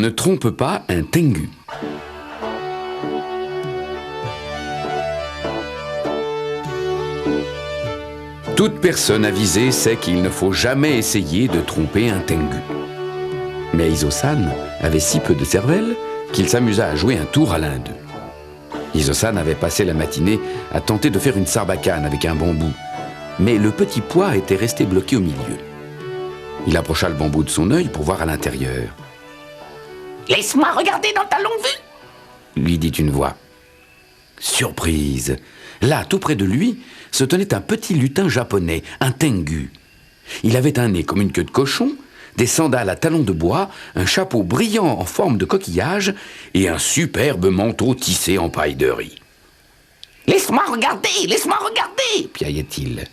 ne trompe pas un tengu. Toute personne avisée sait qu'il ne faut jamais essayer de tromper un tengu. Mais Izo-san avait si peu de cervelle qu'il s'amusa à jouer un tour à l'un d'eux. Izo-san avait passé la matinée à tenter de faire une sarbacane avec un bambou, mais le petit pois était resté bloqué au milieu. Il approcha le bambou de son œil pour voir à l'intérieur. « Laisse-moi regarder dans ta longue vue !» lui dit une voix. Surprise! Là, tout près de lui, se tenait un petit lutin japonais, un tengu. Il avait un nez comme une queue de cochon, des sandales à talons de bois, un chapeau brillant en forme de coquillage et un superbe manteau tissé en paille de riz. « Laisse-moi regarder !» piaillait-il.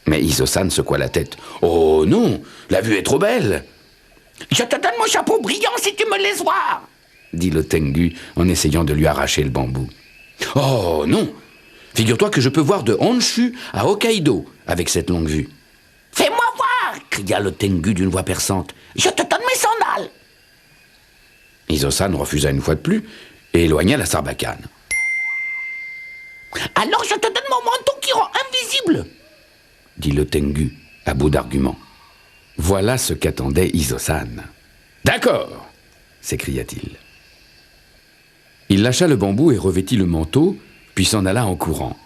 Mais Izo-san secoua la tête. « Oh non, la vue est trop belle !»« Je te donne mon chapeau brillant si tu me laisses voir !» dit le tengu en essayant de lui arracher le bambou. « Oh non! Figure-toi que je peux voir de Honshu à Hokkaido avec cette longue vue. »« Fais-moi voir !» cria le tengu d'une voix perçante. « Je te donne mes sandales !» Izo-san refusa une fois de plus et éloigna la sarbacane. « Alors je te donne mon manteau qui rend invisible !» dit le tengu à bout d'arguments. Voilà ce qu'attendait Izo-san. « D'accord !» s'écria-t-il. Il lâcha le bambou et revêtit le manteau, puis s'en alla en courant.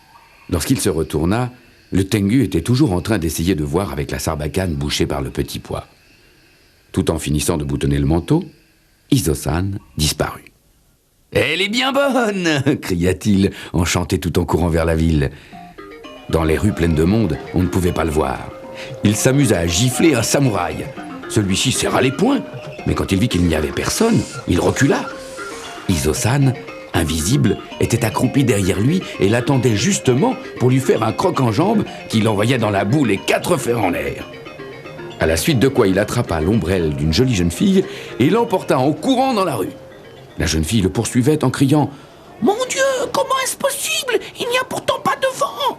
Lorsqu'il se retourna, le tengu était toujours en train d'essayer de voir avec la sarbacane bouchée par le petit pois. Tout en finissant de boutonner le manteau, Izo-san disparut. « Elle est bien bonne !» cria-t-il, enchanté tout en courant vers la ville. Dans les rues pleines de monde, on ne pouvait pas le voir. Il s'amusa à gifler un samouraï. Celui-ci serra les poings, mais quand il vit qu'il n'y avait personne, il recula. Izo-san, invisible, était accroupi derrière lui et l'attendait justement pour lui faire un croc en jambe qui l'envoyait dans la boue les 4 fers en l'air. À la suite de quoi il attrapa l'ombrelle d'une jolie jeune fille et l'emporta en courant dans la rue. La jeune fille le poursuivait en criant « Mon Dieu, comment est-ce possible? Il n'y a pourtant pas de vent !»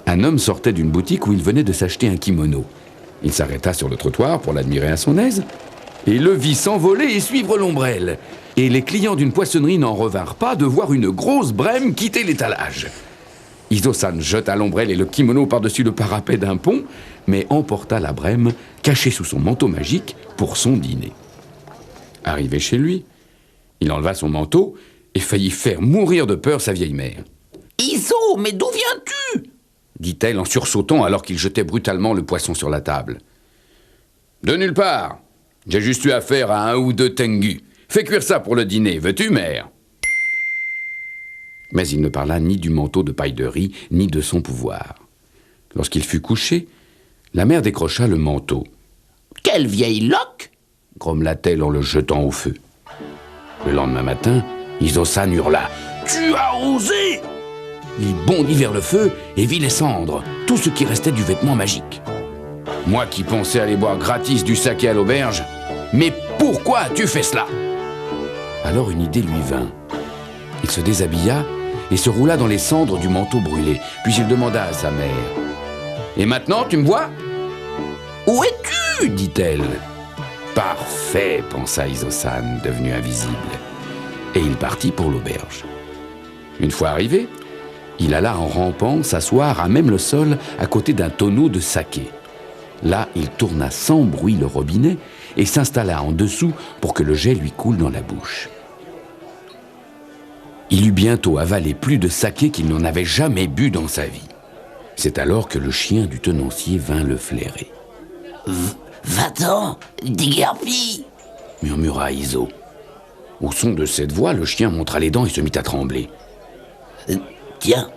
Un homme sortait d'une boutique où il venait de s'acheter un kimono. Il s'arrêta sur le trottoir pour l'admirer à son aise et le vit s'envoler et suivre l'ombrelle. Et les clients d'une poissonnerie n'en revinrent pas de voir une grosse brème quitter l'étalage. Izo-san jeta l'ombrelle et le kimono par-dessus le parapet d'un pont, mais emporta la brème cachée sous son manteau magique pour son dîner. Arrivé chez lui, il enleva son manteau et faillit faire mourir de peur sa vieille mère. « Izo, mais d'où viens-tu » dit-elle en sursautant alors qu'il jetait brutalement le poisson sur la table. « De nulle part. J'ai juste eu affaire à 1 ou 2 tengus. Fais cuire ça pour le dîner, veux-tu, mère ?» Mais il ne parla ni du manteau de paille de riz, ni de son pouvoir. Lorsqu'il fut couché, la mère décrocha le manteau. « Quelle vieille loque !» grommela-t-elle en le jetant au feu. Le lendemain matin, Izo-san hurla « Tu as osé !» Il bondit vers le feu et vit les cendres, tout ce qui restait du vêtement magique. « Moi qui pensais aller boire gratis du saké à l'auberge, mais pourquoi as-tu fait cela ?» Alors une idée lui vint. Il se déshabilla et se roula dans les cendres du manteau brûlé. Puis il demanda à sa mère. « Et maintenant, tu me vois ?»« Où es-tu » dit-elle. « Parfait » pensa Izo-san, devenu invisible. Et il partit pour l'auberge. Une fois arrivé, il alla en rampant s'asseoir à même le sol à côté d'un tonneau de saké. Là, il tourna sans bruit le robinet et s'installa en dessous pour que le jet lui coule dans la bouche. Il eut bientôt avalé plus de saké qu'il n'en avait jamais bu dans sa vie. C'est alors que le chien du tenancier vint le flairer. « Va-t'en, déguerpis !» murmura Izo. Au son de cette voix, le chien montra les dents et se mit à trembler. « Tiens,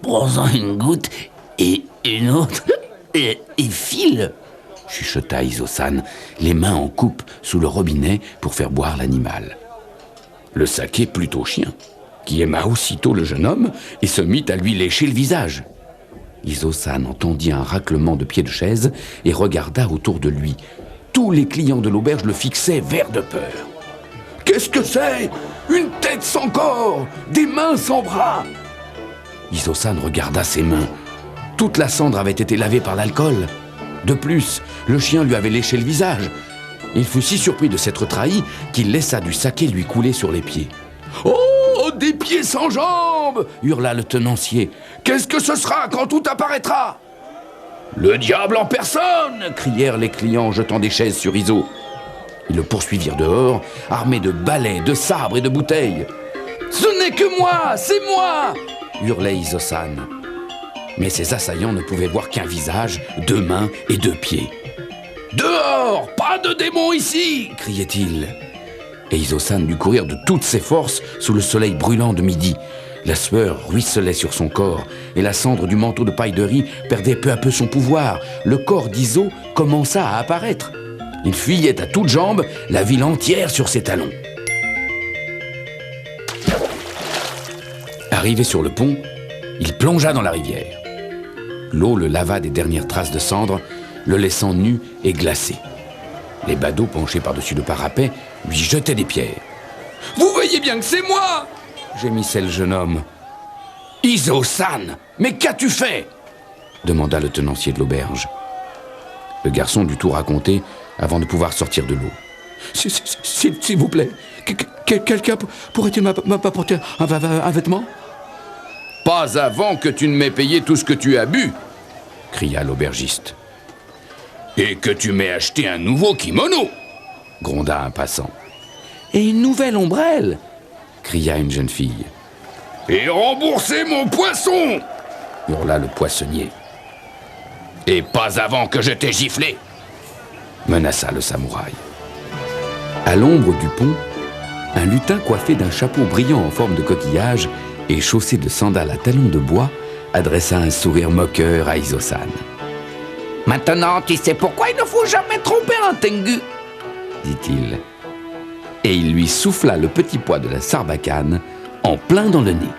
prends-en une goutte et une autre et file !» chuchota Izo-san, les mains en coupe sous le robinet pour faire boire l'animal. Le saké plut au chien, qui aima aussitôt le jeune homme et se mit à lui lécher le visage. Izo-san entendit un raclement de pieds de chaise et regarda autour de lui. Tous les clients de l'auberge le fixaient, verts de peur. « Qu'est-ce que c'est ? Une tête sans corps, des mains sans bras !» Izo-san regarda ses mains. Toute la cendre avait été lavée par l'alcool. De plus, le chien lui avait léché le visage. Il fut si surpris de s'être trahi qu'il laissa du saké lui couler sur les pieds. « Oh, des pieds sans jambes !» hurla le tenancier. « Qu'est-ce que ce sera quand tout apparaîtra ?»« Le diable en personne !» crièrent les clients en jetant des chaises sur Iso. Ils le poursuivirent dehors, armés de balais, de sabres et de bouteilles. « Ce n'est que moi, c'est moi !» hurlait Iso-san. Mais ses assaillants ne pouvaient voir qu'un visage, 2 mains et 2 pieds. « Dehors, pas de démons ici !» criait-il. Et Iso-san dut courir de toutes ses forces sous le soleil brûlant de midi. La sueur ruisselait sur son corps et la cendre du manteau de paille de riz perdait peu à peu son pouvoir. Le corps d'Iso commença à apparaître. Il fuyait à toutes jambes, la ville entière sur ses talons. Arrivé sur le pont, il plongea dans la rivière. L'eau le lava des dernières traces de cendres, le laissant nu et glacé. Les badauds penchés par-dessus le parapet lui jetaient des pierres. « Vous voyez bien que c'est moi !» gémissait le jeune homme. « Iso-san, mais qu'as-tu fait ?» demanda le tenancier de l'auberge. Le garçon dut tout raconter avant de pouvoir sortir de l'eau. « S'il vous plaît, quelqu'un pourrait-il m'apporter un vêtement ?»« Pas avant que tu ne m'aies payé tout ce que tu as bu !» cria l'aubergiste. « Et que tu m'aies acheté un nouveau kimono !» gronda un passant. « Et une nouvelle ombrelle !» cria une jeune fille. « Et rembourser mon poisson !» hurla le poissonnier. « Et pas avant que je t'ai giflé !» menaça le samouraï. À l'ombre du pont, un lutin coiffé d'un chapeau brillant en forme de coquillage et chaussé de sandales à talons de bois adressa un sourire moqueur à Iso-san. « Maintenant, tu sais pourquoi il ne faut jamais tromper un tengu !» dit-il. Et il lui souffla le petit pois de la sarbacane en plein dans le nez.